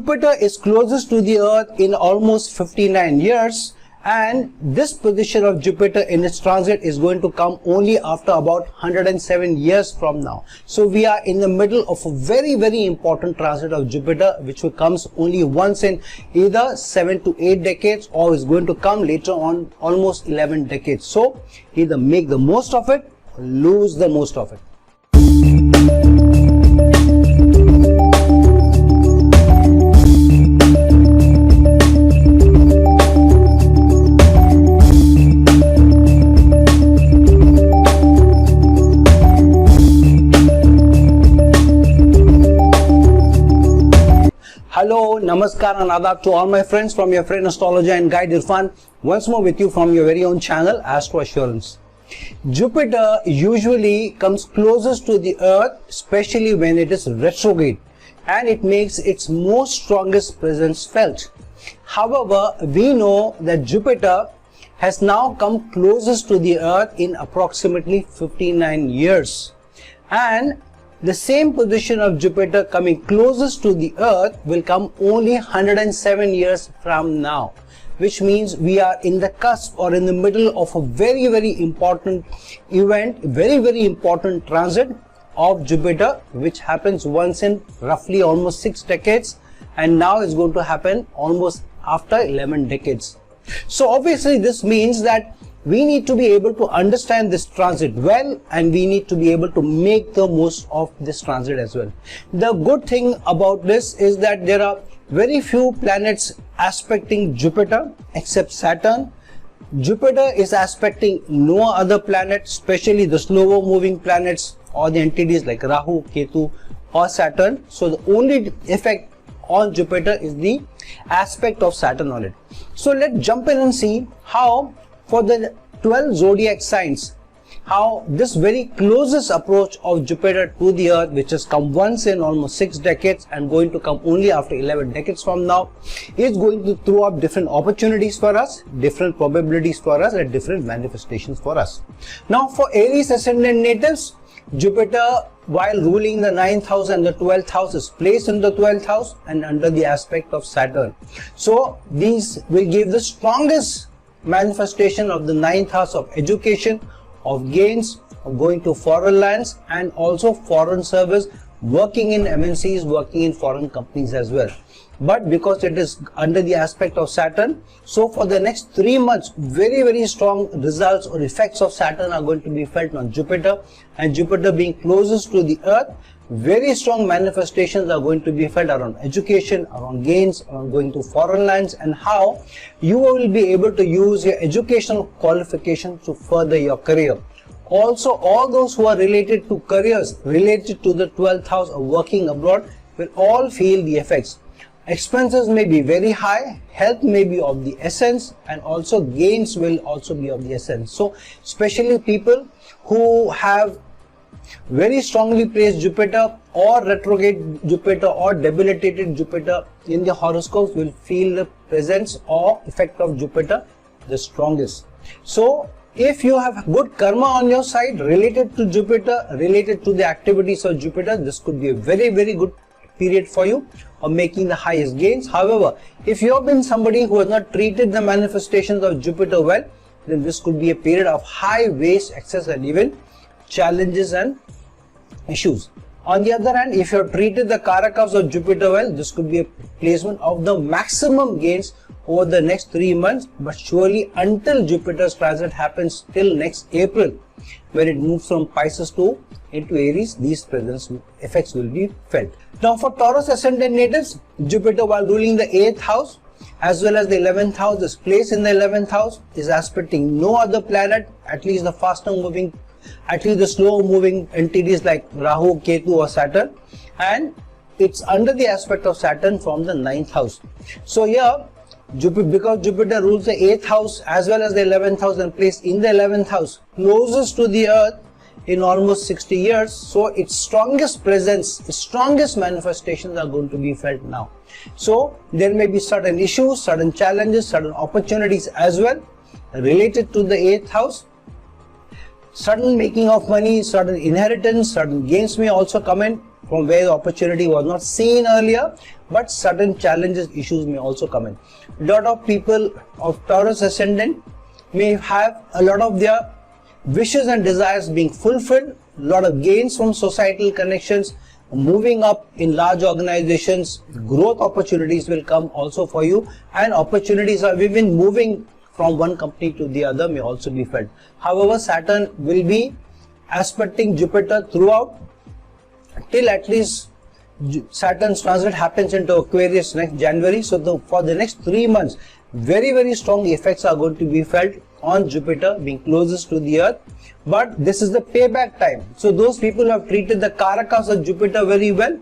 Jupiter is closest to the Earth in almost 59 years, and this position of Jupiter in its transit is going to come only after about 107 years from now. So we are in the middle of a very, very important transit of Jupiter, which comes only once in either 7 to 8 decades, or is going to come later on almost 11 decades. So either make the most of it or lose the most of it. Hello, Namaskar and Adab to all my friends from your friend astrologer and guide Irfan, once more with you from your very own channel Astro Assurance. Jupiter usually comes closest to the Earth, especially when it is retrograde, and it makes its most strongest presence felt. However, we know that Jupiter has now come closest to the Earth in approximately 59 years, and the same position of Jupiter coming closest to the Earth will come only 107 years from now, which means we are in the cusp or in the middle of a very, very important event, very, very important transit of Jupiter, which happens once in roughly almost 6 decades, and now it's going to happen almost after 11 decades. So obviously this means that we need to be able to understand this transit well, and we need to be able to make the most of this transit as well. The good thing about this is that there are very few planets aspecting Jupiter except Saturn. Jupiter is aspecting no other planet, especially the slower moving planets or the entities like Rahu, Ketu or Saturn. So the only effect on Jupiter is the aspect of Saturn on it. So let's jump in and see how for the 12 zodiac signs, how this very closest approach of Jupiter to the Earth, which has come once in almost 6 decades and going to come only after 11 decades from now, is going to throw up different opportunities for us, different probabilities for us, and different manifestations for us. Now for Aries ascendant natives, Jupiter, while ruling the 9th house and the 12th house, is placed in the 12th house and under the aspect of Saturn. So these will give the strongest manifestation of the 9th house of education, of gains, of going to foreign lands, and also foreign service, working in MNCs, working in foreign companies as well. But because it is under the aspect of Saturn, so for the next 3 months, very, very strong results or effects of Saturn are going to be felt on Jupiter, and Jupiter being closest to the Earth, very strong manifestations are going to be felt around education, around gains, around going to foreign lands, and how you will be able to use your educational qualifications to further your career. Also, all those who are related to careers related to the 12th house or working abroad will all feel the effects. Expenses may be very high, health may be of the essence, and also gains will also be of the essence. So especially people who have very strongly placed Jupiter or retrograde Jupiter or debilitated Jupiter in the horoscopes will feel the presence or effect of Jupiter the strongest. So if you have good karma on your side related to Jupiter, related to the activities of Jupiter, this could be a very, very good period for you of making the highest gains. However, if you have been somebody who has not treated the manifestations of Jupiter well, then this could be a period of high waste, excess, and even challenges and issues. On the other hand, if you have treated the karakas of Jupiter well, this could be a placement of the maximum gains over the next 3 months, but surely until Jupiter's transit happens till next April, when it moves from Pisces into Aries, these presence effects will be felt. Now for Taurus ascendant natives, Jupiter, while ruling the 8th house as well as the 11th house, is placed in the 11th house, is aspecting no other planet, at least the faster moving, at least the slow moving entities like Rahu, Ketu or Saturn, and it's under the aspect of Saturn from the 9th house. So here, because Jupiter rules the 8th house as well as the 11th house and placed in the 11th house closest to the Earth in almost 60 years, so its strongest presence, its strongest manifestations are going to be felt now. So there may be certain issues, certain challenges, certain opportunities as well related to the 8th house. Certain making of money, certain inheritance, certain gains may also come in from where the opportunity was not seen earlier, but certain challenges, issues may also come in. A lot of people of Taurus ascendant may have a lot of their wishes and desires being fulfilled, a lot of gains from societal connections, moving up in large organizations, growth opportunities will come also for you, and opportunities are even moving from one company to the other may also be felt. However, Saturn will be aspecting Jupiter throughout till at least Saturn's transit happens into Aquarius next January. So for the next 3 months, very strong effects are going to be felt on Jupiter being closest to the Earth. But this is the payback time. So those people who have treated the Karakas of Jupiter very well,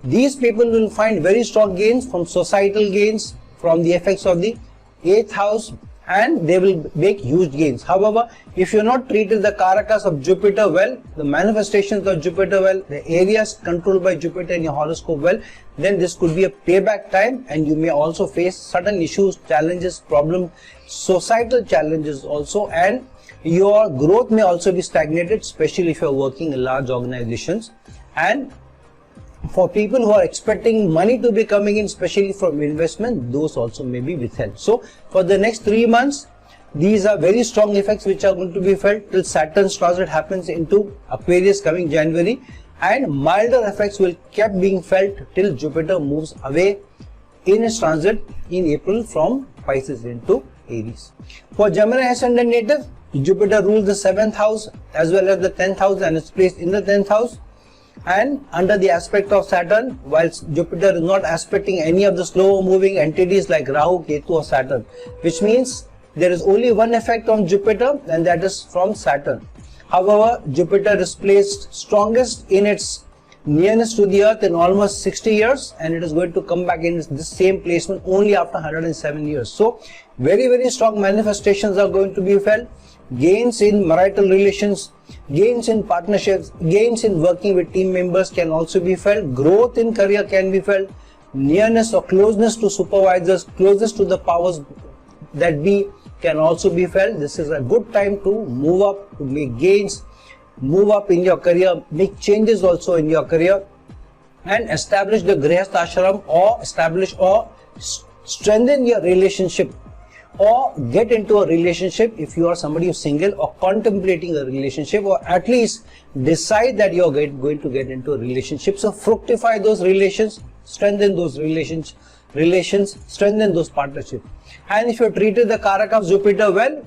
these people will find very strong gains from societal gains, from the effects of the 8th house, and they will make huge gains. However, if you are not treated the Karakas of Jupiter well, the manifestations of Jupiter well, the areas controlled by Jupiter in your horoscope well, then this could be a payback time, and you may also face certain issues, challenges, problems, societal challenges also, and your growth may also be stagnated, especially if you are working in large organizations. And for people who are expecting money to be coming in, especially from investment, those also may be withheld. So for the next 3 months, these are very strong effects which are going to be felt till Saturn's transit happens into Aquarius coming January, and milder effects will keep being felt till Jupiter moves away in its transit in April from Pisces into Aries. For Gemini ascendant native, Jupiter rules the 7th house as well as the 10th house and is placed in the 10th house. And under the aspect of Saturn, whilst Jupiter is not aspecting any of the slow moving entities like Rahu, Ketu or Saturn, which means there is only one effect on Jupiter, and that is from Saturn. However, Jupiter is placed strongest in its nearness to the Earth in almost 60 years, and it is going to come back in this same placement only after 107 years. So very strong manifestations are going to be felt. Gains in marital relations, gains in partnerships, gains in working with team members can also be felt. Growth in career can be felt. Nearness or closeness to supervisors, closest to the powers that be, can also be felt. This is a good time to move up, to make gains, move up in your career, make changes also in your career, and establish the Grihastha ashram, or establish or strengthen your relationship, or get into a relationship if you are somebody who's single or contemplating a relationship, or at least decide that you are going to get into a relationship. So fructify those relations, strengthen those relations, strengthen those partnerships. And if you treated the Karaka of Jupiter well,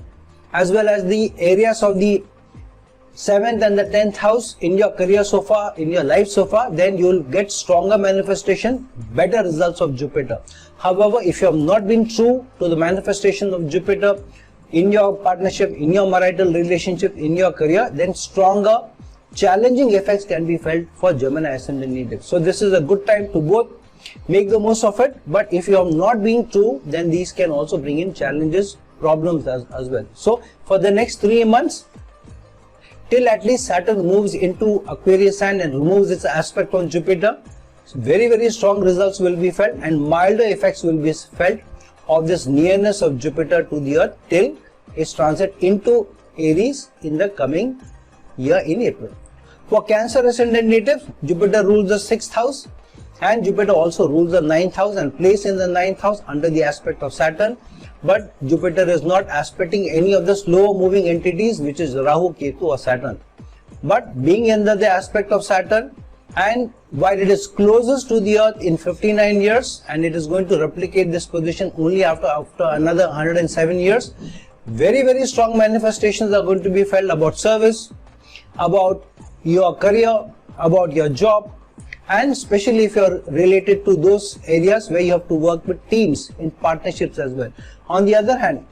as well as the areas of the 7th and the 10th house in your career so far, in your life so far, then you will get stronger manifestation, better results of Jupiter. However, if you have not been true to the manifestation of Jupiter in your partnership, in your marital relationship, in your career, then stronger, challenging effects can be felt for Gemini ascendant natives. So this is a good time to both make the most of it, but if you have not been true, then these can also bring in challenges, problems as well. So for the next 3 months, till at least Saturn moves into Aquarius sign and removes its aspect on Jupiter, very strong results will be felt, and milder effects will be felt of this nearness of Jupiter to the Earth till its transit into Aries in the coming year in April. For Cancer ascendant natives, Jupiter rules the 6th house, and Jupiter also rules the 9th house and placed in the 9th house under the aspect of Saturn. But Jupiter is not aspecting any of the slow moving entities, which is Rahu, Ketu or Saturn. But being under the aspect of Saturn, and while it is closest to the Earth in 59 years, and it is going to replicate this position only after another 107 years, very strong manifestations are going to be felt about service, about your career, about your job, and especially if you are related to those areas where you have to work with teams in partnerships as well. On the other hand,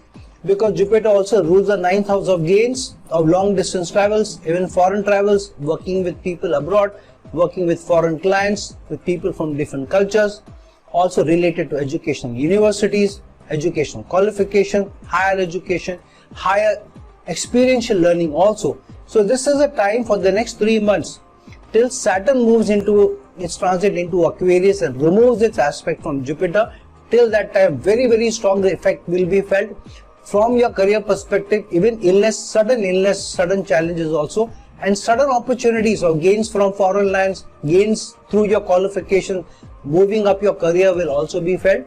because Jupiter also rules the 9th house of gains, of long distance travels, even foreign travels, working with people abroad, working with foreign clients, with people from different cultures, also related to education, universities, educational qualification, higher education, higher experiential learning also. So this is a time for the next 3 months till Saturn moves into its transit into Aquarius and removes its aspect from Jupiter. Till that time, very strong effect will be felt from your career perspective. Even illness, sudden challenges also and sudden opportunities or gains from foreign lands, gains through your qualification, moving up your career will also be felt.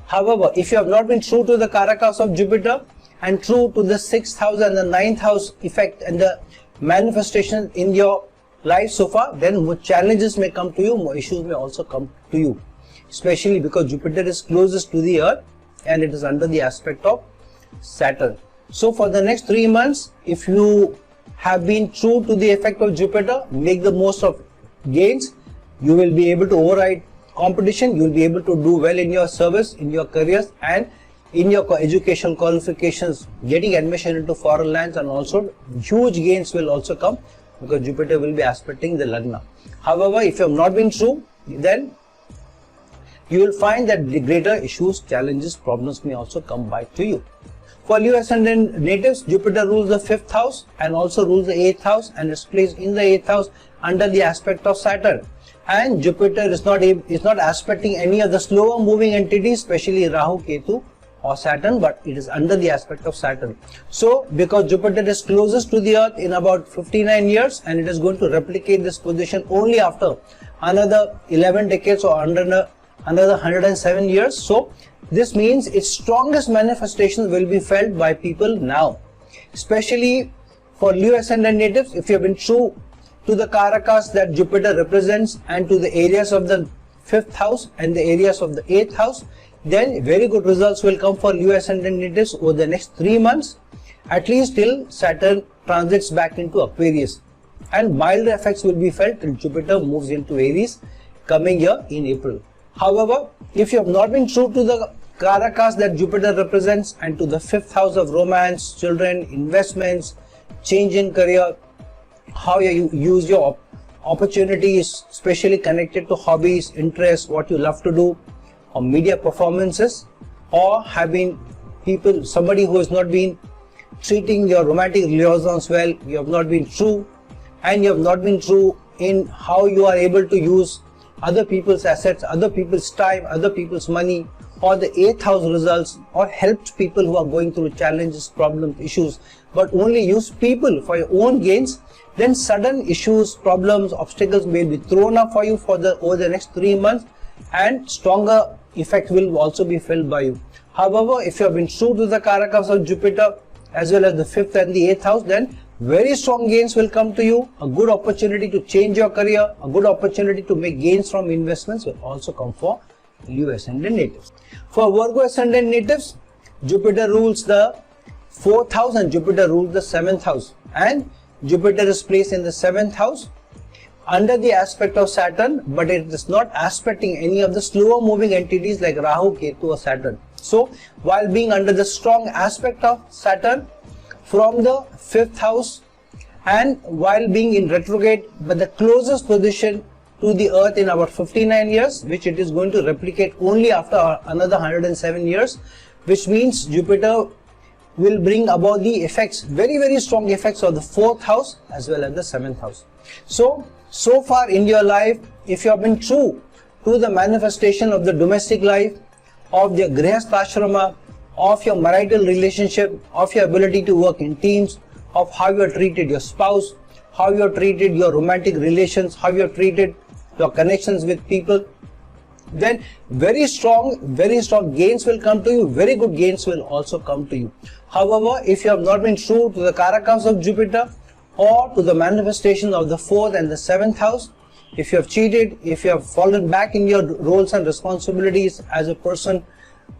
However, if you have not been true to the Karakas of Jupiter and true to the 6th house and the 9th house effect and the manifestation in your life so far, then more challenges may come to you, more issues may also come to you, especially because Jupiter is closest to the Earth and it is under the aspect of Saturn. So for the next 3 months, if you have been true to the effect of Jupiter, make the most of gains. You will be able to override competition, you will be able to do well in your service, in your careers and in your educational qualifications, getting admission into foreign lands, and also huge gains will also come because Jupiter will be aspecting the Lagna. However, if you have not been true, then you will find that the greater issues, challenges, problems may also come by to you. For Leo ascendant natives, Jupiter rules the 5th house and also rules the 8th house and is placed in the 8th house under the aspect of Saturn. And Jupiter is not aspecting any of the slower moving entities, especially Rahu, Ketu or Saturn, but it is under the aspect of Saturn. So because Jupiter is closest to the Earth in about 59 years and it is going to replicate this position only after another 11 decades or another 107 years. So this means its strongest manifestations will be felt by people now, especially for Leo ascendant natives. If you have been true to the Karakas that Jupiter represents and to the areas of the 5th house and the areas of the 8th house, then very good results will come for Leo ascendant natives over the next 3 months, at least till Saturn transits back into Aquarius, and milder effects will be felt till Jupiter moves into Aries coming year in April. However, if you have not been true to the Karakas that Jupiter represents and to the 5th house of romance, children, investments, change in career, how you use your opportunities, especially connected to hobbies, interests, what you love to do, or media performances, or have been somebody who has not been treating your romantic liaisons well, you have not been true, and you have not been true in how you are able to use other people's assets, other people's time, other people's money, or the 8th house results, or helped people who are going through challenges, problems, issues, but only use people for your own gains, then sudden issues, problems, obstacles may be thrown up for you over the next 3 months, and stronger effect will also be felt by you. However, if you have been true to the Karakas of Jupiter as well as the 5th and the 8th house, then very strong gains will come to you. A good opportunity to change your career, a good opportunity to make gains from investments will also come for Leo ascendant natives. For Virgo ascendant natives, Jupiter rules the 4th house and Jupiter rules the 7th house, and Jupiter is placed in the 7th house under the aspect of Saturn, but it is not aspecting any of the slower moving entities like Rahu, Ketu or Saturn. So while being under the strong aspect of Saturn from the 5th house and while being in retrograde, but the closest position to the Earth in about 59 years, which it is going to replicate only after another 107 years, which means Jupiter will bring about the effects, very strong effects of the 4th house as well as the 7th house. So far in your life, if you have been true to the manifestation of the domestic life, of the grihastha, of your marital relationship, of your ability to work in teams, of how you have treated your spouse, how you have treated your romantic relations, how you have treated your connections with people, then very strong gains will come to you, very good gains will also come to you. However, if you have not been true to the Karakas of Jupiter or to the manifestation of the 4th and the 7th house, if you have cheated, if you have fallen back in your roles and responsibilities as a person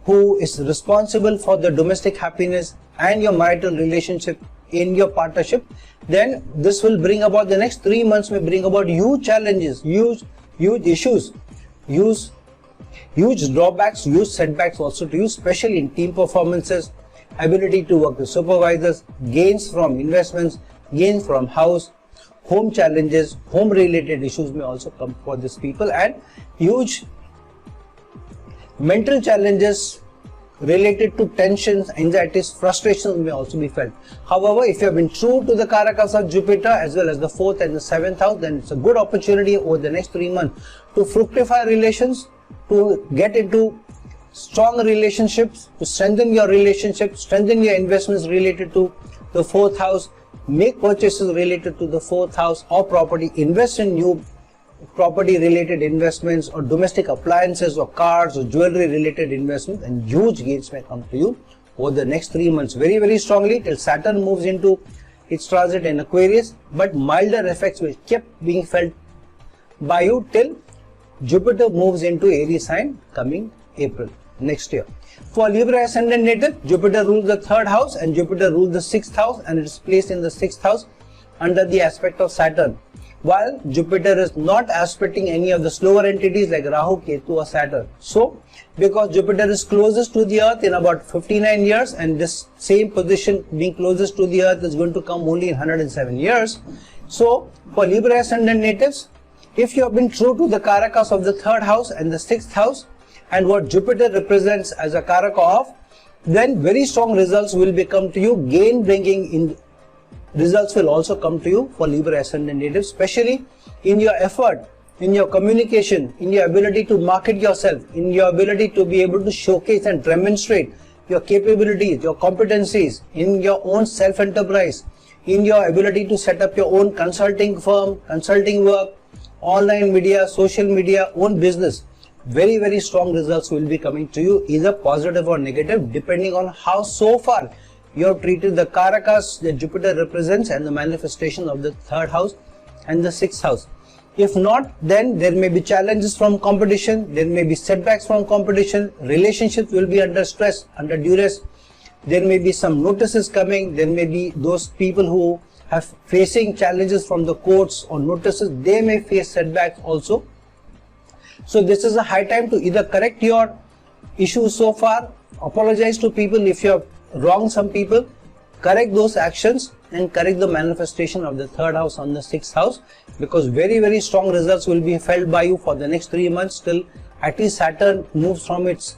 who is responsible for the domestic happiness and your marital relationship in your partnership, then this will bring about, the next 3 months may bring about huge challenges, huge issues, huge drawbacks, huge setbacks also to you, especially in team performances, ability to work with supervisors, gains from investments, gains from house, home challenges, home related issues may also come for these people, and huge mental challenges related to tensions, anxieties, frustrations may also be felt. However, if you have been true to the Karakas of Jupiter as well as the 4th and the 7th house, then it's a good opportunity over the next 3 months to fructify relations, to get into strong relationships, to strengthen your relationships, strengthen your investments related to the 4th house, make purchases related to the 4th house or property, invest in new property related investments or domestic appliances or cars or jewelry related investments, and huge gains may come to you over the next 3 months very, very strongly till Saturn moves into its transit in Aquarius, but milder effects will keep being felt by you till Jupiter moves into Aries sign coming April next year. For Libra ascendant native, Jupiter rules the 3rd house and Jupiter rules the 6th house, and it is placed in the 6th house under the aspect of Saturn. While Jupiter is not aspecting any of the slower entities like Rahu, Ketu or Saturn. So, because Jupiter is closest to the Earth in about 59 years, and this same position being closest to the Earth is going to come only in 107 years. So, for Libra ascendant natives, if you have been true to the Karakas of the 3rd house and the 6th house, and what Jupiter represents as a Karaka of, then very strong results will become to you. Gain bringing in results will also come to you for Libra ascendant natives, especially in your effort, in your communication, in your ability to market yourself, in your ability to be able to showcase and demonstrate your capabilities, your competencies, in your own self-enterprise, in your ability to set up your own consulting firm, consulting work, online media, social media, own business. Very, very strong results will be coming to you, either positive or negative, depending on how so far you have treated the Karakas that Jupiter represents and the manifestation of the 3rd house and the 6th house. If not, then there may be challenges from competition, there may be setbacks from competition, relationships will be under stress, under duress, there may be some notices coming, there may be those people who are facing challenges from the courts or notices, they may face setbacks also. So this is a high time to either correct your issues so far, apologize to people if you have wronged some people, correct those actions and correct the manifestation of the 3rd house on the 6th house, because very, very strong results will be felt by you for the next 3 months till at least Saturn moves from its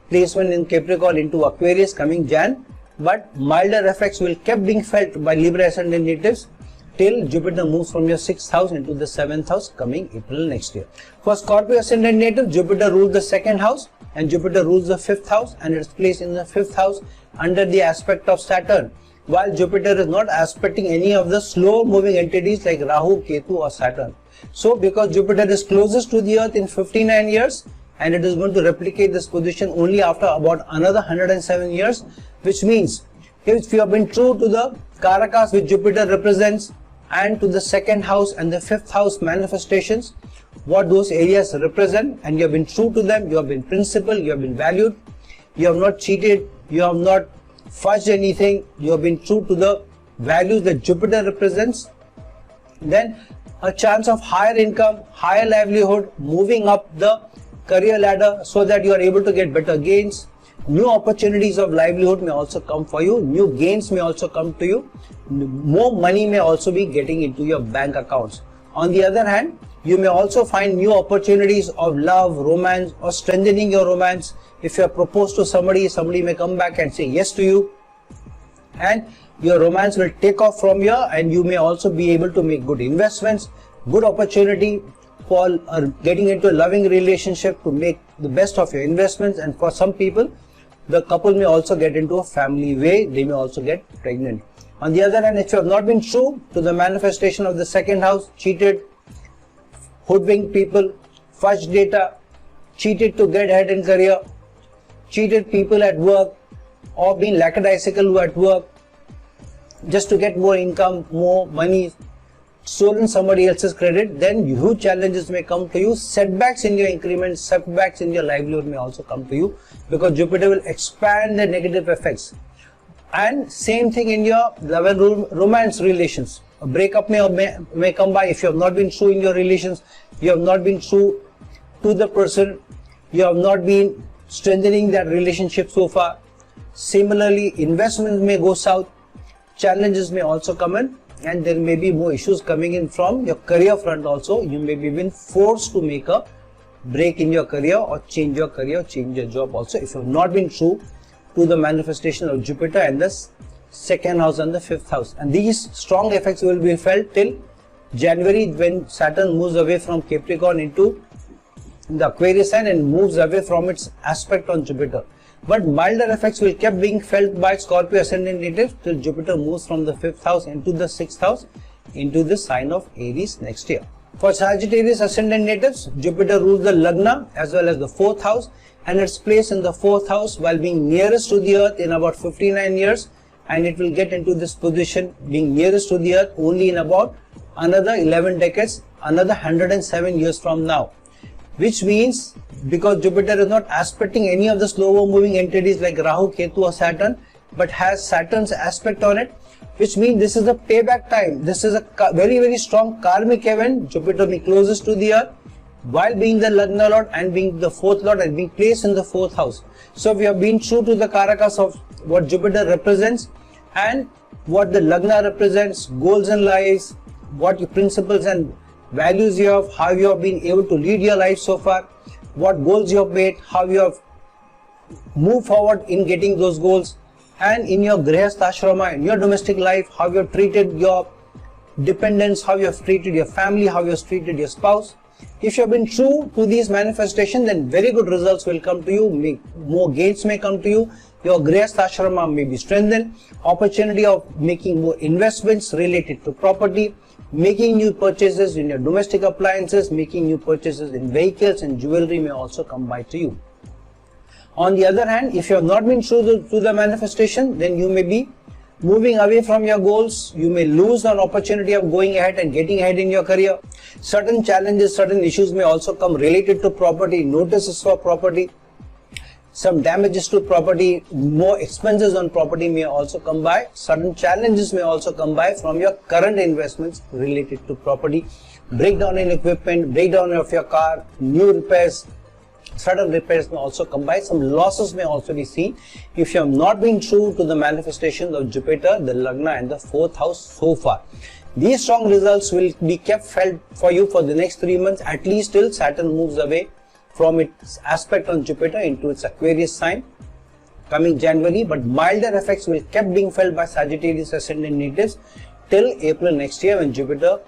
placement in Capricorn into Aquarius coming Jan, but milder effects will keep being felt by Libra ascendant natives till Jupiter moves from your 6th house into the 7th house coming April next year. For Scorpio ascendant native, Jupiter rules the 2nd house and Jupiter rules the 5th house, and it is placed in the 5th house under the aspect of Saturn, while Jupiter is not aspecting any of the slow moving entities like Rahu, Ketu or Saturn. So because Jupiter is closest to the Earth in 59 years, and it is going to replicate this position only after about another 107 years, which means if you have been true to the Karakas which Jupiter represents and to the 2nd house and the 5th house manifestations, what those areas represent, and you have been true to them, you have been principled, you have been valued, you have not cheated, you have not fudged anything, you have been true to the values that Jupiter represents, then a chance of higher income, higher livelihood, moving up the career ladder so that you are able to get better gains. New opportunities of livelihood may also come for you, new gains may also come to you, more money may also be getting into your bank accounts. On the other hand, you may also find new opportunities of love, romance or strengthening your romance. If you are proposed to somebody, somebody may come back and say yes to you, and your romance will take off from here, and you may also be able to make good investments, good opportunity for getting into a loving relationship to make the best of your investments. And for some people, the couple may also get into a family way, they may also get pregnant. On the other hand, if you have not been true to the manifestation of the 2nd house, cheated, hoodwinked people, fudged data, cheated to get ahead in career, cheated people at work, or been lackadaisical at work just to get more income, more money, stolen somebody else's credit, then huge challenges may come to you. Setbacks in your increments, setbacks in your livelihood may also come to you, because Jupiter will expand the negative effects. And same thing in your love and romance relations. A breakup may come by if you have not been true in your relations, you have not been true to the person, you have not been strengthening that relationship so far. Similarly, investments may go south, challenges may also come in, and there may be more issues coming in from your career front also. You may be been forced to make a break in your career or change your career, change your job also, if you have not been true to the manifestation of Jupiter and the 2nd house and the 5th house. And these strong effects will be felt till January, when Saturn moves away from Capricorn into the Aquarius sign and moves away from its aspect on Jupiter. but milder effects will keep being felt by Scorpio ascendant natives till Jupiter moves from the 5th house into the 6th house into the sign of Aries next year. For Sagittarius ascendant natives, Jupiter rules the Lagna as well as the 4th house, and its place in the 4th house while being nearest to the earth in about 59 years, and it will get into this position being nearest to the earth only in about another 11 decades, another 107 years from now. Which means, because Jupiter is not aspecting any of the slower moving entities like Rahu, Ketu or Saturn, but has Saturn's aspect on it, which means this is a payback time. This is a very strong karmic event. Jupiter being closest to the earth while being the Lagna Lord and being the 4th Lord and being placed in the 4th house. So we have been true to the Karakas of what Jupiter represents and what the Lagna represents, goals and lives, what your principles and values you have, how you have been able to lead your life so far, what goals you have made, how you have moved forward in getting those goals, and in your Grihastha Ashrama, in your domestic life, how you have treated your dependents, how you have treated your family, how you have treated your spouse. If you have been true to these manifestations, then very good results will come to you, more gains may come to you, your Grihastha Ashrama may be strengthened, opportunity of making more investments related to property, making new purchases in your domestic appliances, making new purchases in vehicles and jewelry may also come by to you. On the other hand, if you have not been true to the manifestation, then you may be moving away from your goals. You may lose an opportunity of going ahead and getting ahead in your career. Certain challenges, certain issues may also come related to property, notices for property, some damages to property, more expenses on property may also come by. Certain challenges may also come by from your current investments related to property, breakdown in equipment, breakdown of your car, new repairs. Certain repairs may also come by. Some losses may also be seen if you have not been true to the manifestations of Jupiter, the Lagna and the 4th house so far. These strong results will be kept felt for you for the next 3 months, at least till Saturn moves away from its aspect on Jupiter into its Aquarius sign coming January, but milder effects will keep being felt by Sagittarius ascendant natives till April next year when Jupiter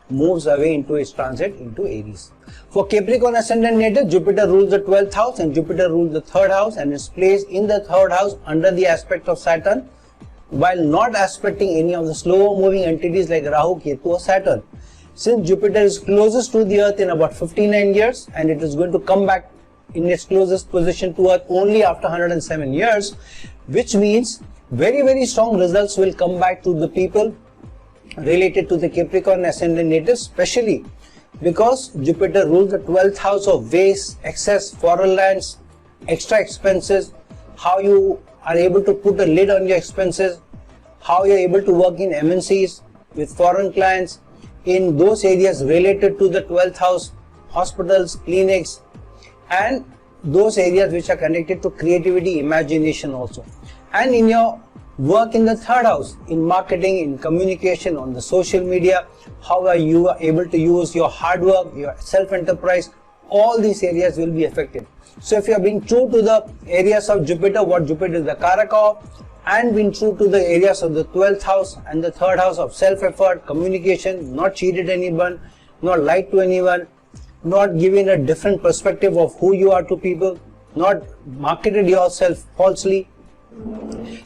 moves away into its transit into Aries. For Capricorn ascendant native, Jupiter rules the 12th house and Jupiter rules the 3rd house and is placed in the 3rd house under the aspect of Saturn while not aspecting any of the slower moving entities like Rahu, Ketu or Saturn. Since Jupiter is closest to the earth in about 59 years and it is going to come back in its closest position to earth only after 107 years, which means very strong results will come back to the people related to the Capricorn ascendant natives, especially because Jupiter rules the 12th house of waste, excess, foreign lands, extra expenses, how you are able to put a lid on your expenses, how you are able to work in MNCs with foreign clients, in those areas related to the 12th house, hospitals, clinics, and those areas which are connected to creativity, imagination also. And in your work in the 3rd house, in marketing, in communication, on the social media, how are you able to use your hard work, your self-enterprise, all these areas will be affected. So if you have been true to the areas of Jupiter, what Jupiter is the Karaka of, and been true to the areas of the 12th house and the 3rd house of self-effort, communication, not cheated anyone, not lied to anyone, not given a different perspective of who you are to people, not marketed yourself falsely,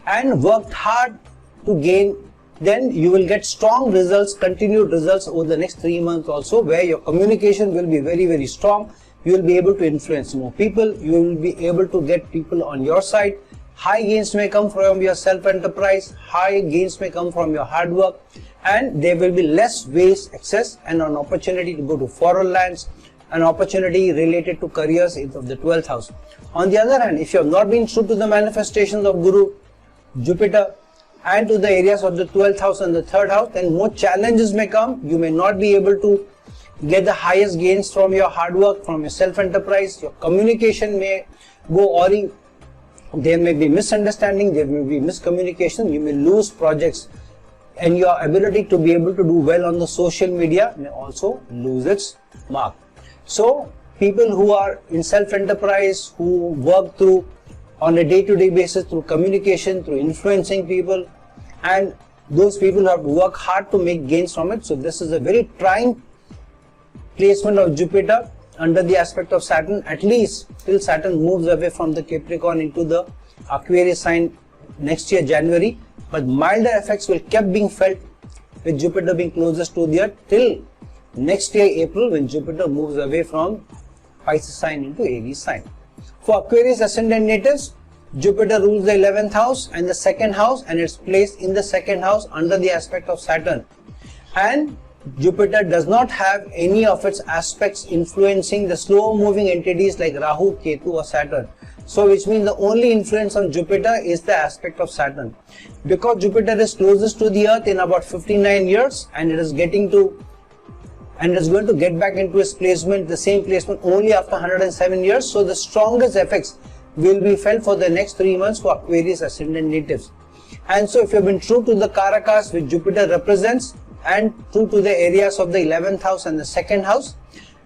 and worked hard to gain, then you will get strong results, continued results over the next 3 months also, where your communication will be very strong. You will be able to influence more people, you will be able to get people on your side. High gains may come from your self-enterprise, high gains may come from your hard work, and there will be less waste, excess, and an opportunity to go to foreign lands, an opportunity related to careers of the 12th house. On the other hand, if you have not been true to the manifestations of Guru, Jupiter, and to the areas of the 12th house and the 3rd house, then more challenges may come. You may not be able to get the highest gains from your hard work, from your self-enterprise. Your communication may go awry. There may be misunderstanding, there may be miscommunication, you may lose projects, and your ability to be able to do well on the social media may also lose its mark. So people who are in self-enterprise, who work through on a day-to-day basis through communication, through influencing people, and those people have to work hard to make gains from it. So this is a very trying placement of Jupiter under the aspect of Saturn, at least till Saturn moves away from the Capricorn into the Aquarius sign next year January, but milder effects will keep being felt with Jupiter being closest to the Earth till next year April, when Jupiter moves away from Pisces sign into Aries sign. For Aquarius ascendant natives, Jupiter rules the 11th house and the 2nd house, and it's placed in the 2nd house under the aspect of Saturn. And Jupiter does not have any of its aspects influencing the slow moving entities like Rahu, Ketu or Saturn. So which means the only influence on Jupiter is the aspect of Saturn. Because Jupiter is closest to the Earth in about 59 years, and it is going to get back into its placement, the same placement, only after 107 years. So the strongest effects will be felt for the next 3 months for Aquarius ascendant natives. And so if you have been true to the Karakas which Jupiter represents, and true to the areas of the 11th house and the 2nd house,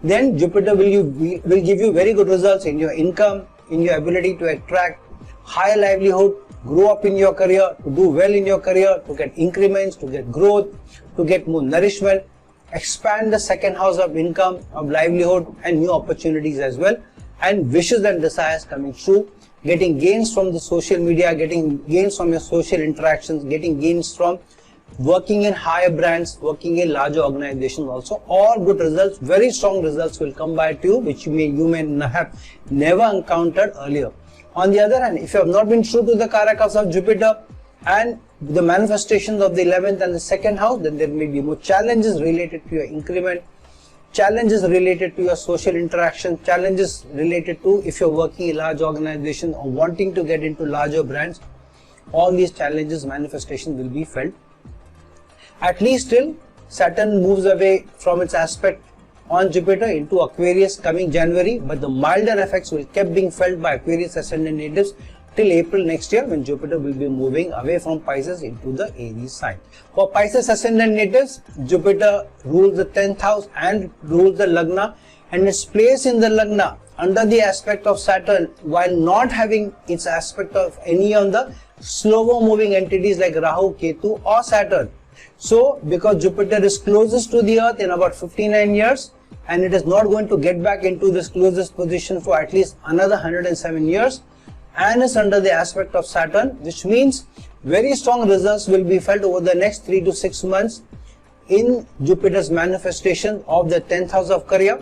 then Jupiter will give you very good results in your income, in your ability to attract higher livelihood, grow up in your career, to do well in your career, to get increments, to get growth, to get more nourishment, expand the 2nd house of income, of livelihood and new opportunities as well, and wishes and desires coming true, getting gains from the social media, getting gains from your social interactions, getting gains from working in higher brands, working in larger organizations also. All good results, very strong results will come by to you, which you may have never encountered earlier. On the other hand, if you have not been true to the Karakas of Jupiter and the manifestations of the 11th and the 2nd house, then there may be more challenges related to your increment, challenges related to your social interaction, challenges related to if you're working in large organizations or wanting to get into larger brands. All these challenges, manifestations will be felt. At least till Saturn moves away from its aspect on Jupiter into Aquarius coming January, but the milder effects will keep being felt by Aquarius ascendant natives till April next year, when Jupiter will be moving away from Pisces into the Aries sign. For Pisces ascendant natives, Jupiter rules the 10th house and rules the Lagna, and its place in the Lagna under the aspect of Saturn, while not having its aspect of any of the slower moving entities like Rahu, Ketu or Saturn. So because Jupiter is closest to the Earth in about 59 years, and it is not going to get back into this closest position for at least another 107 years, and is under the aspect of Saturn, which means very strong results will be felt over the next 3 to 6 months in Jupiter's manifestation of the 10th house of career,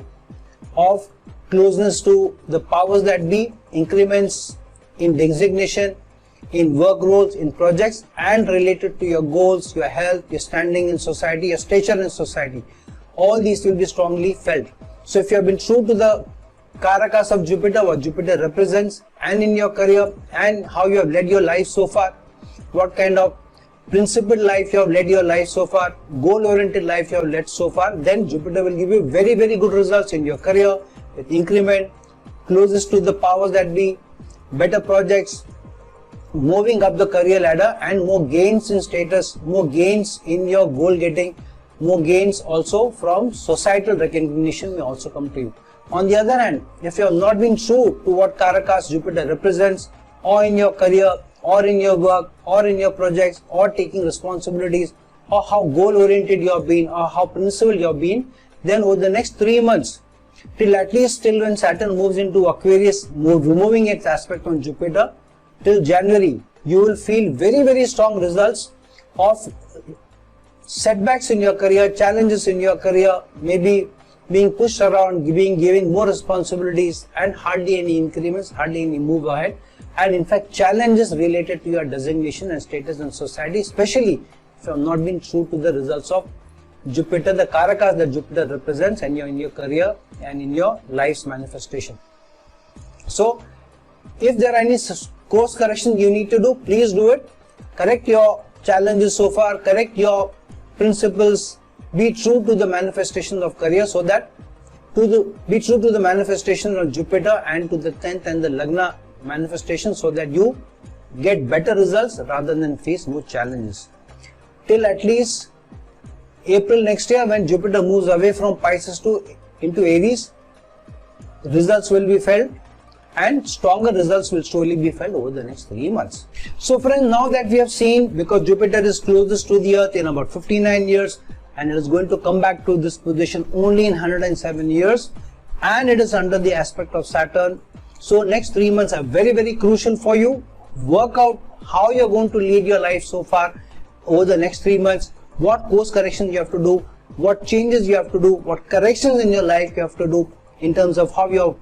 of closeness to the powers that be, increments in designation, in work roles, in projects, and related to your goals, your health, your standing in society, your stature in society. All these will be strongly felt. So if you have been true to the Karakas of Jupiter, what Jupiter represents, and in your career, and how you have led your life so far, what kind of principled life you have led your life so far, goal-oriented life you have led so far, then Jupiter will give you very, very good results in your career, with increment, closest to the powers that be, better projects, moving up the career ladder, and more gains in status, more gains in your goal getting, more gains also from societal recognition may also come to you. On the other hand, if you have not been true to what Karakas Jupiter represents, or in your career, or in your work, or in your projects, or taking responsibilities, or how goal oriented you have been, or how principled you have been, then over the next 3 months, till at least till when Saturn moves into Aquarius, removing its aspect on Jupiter, till January, you will feel very, very strong results of setbacks in your career, challenges in your career, maybe being pushed around, giving more responsibilities, and hardly any increments, hardly any move ahead, and in fact challenges related to your designation and status in society, especially if you have not been true to the results of Jupiter, the Karakas that Jupiter represents, and in your career and in your life's manifestation. So if there are any course corrections you need to do, please do it. Correct your challenges so far, correct your principles, be true to the manifestation of career, so that be true to the manifestation of Jupiter and to the 10th and the Lagna manifestation, so that you get better results rather than face more challenges. Till at least April next year, when Jupiter moves away from Pisces into Aries, results will be felt, and stronger results will slowly be felt over the next 3 months. So friends, now that we have seen, because Jupiter is closest to the Earth in about 59 years, and it is going to come back to this position only in 107 years, and it is under the aspect of Saturn. So next 3 months are very, very crucial for you. work out how you're going to lead your life so far over the next 3 months, what course corrections you have to do, what changes you have to do, what corrections in your life you have to do in terms of how you have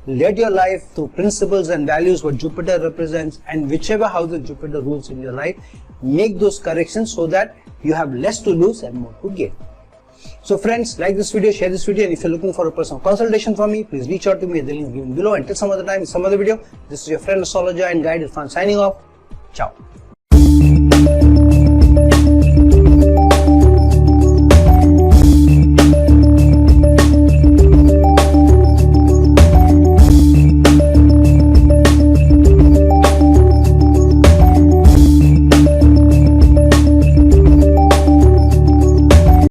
led your life through principles and values what Jupiter represents, and whichever house of Jupiter rules in your life, make those corrections so that you have less to lose and more to gain. So friends, like this video, share this video, and if you're looking for a personal consultation from me, please reach out to me at the link given below. Until some other time, in some other video, this is your friend astrologer and guide Irfan signing off. Ciao.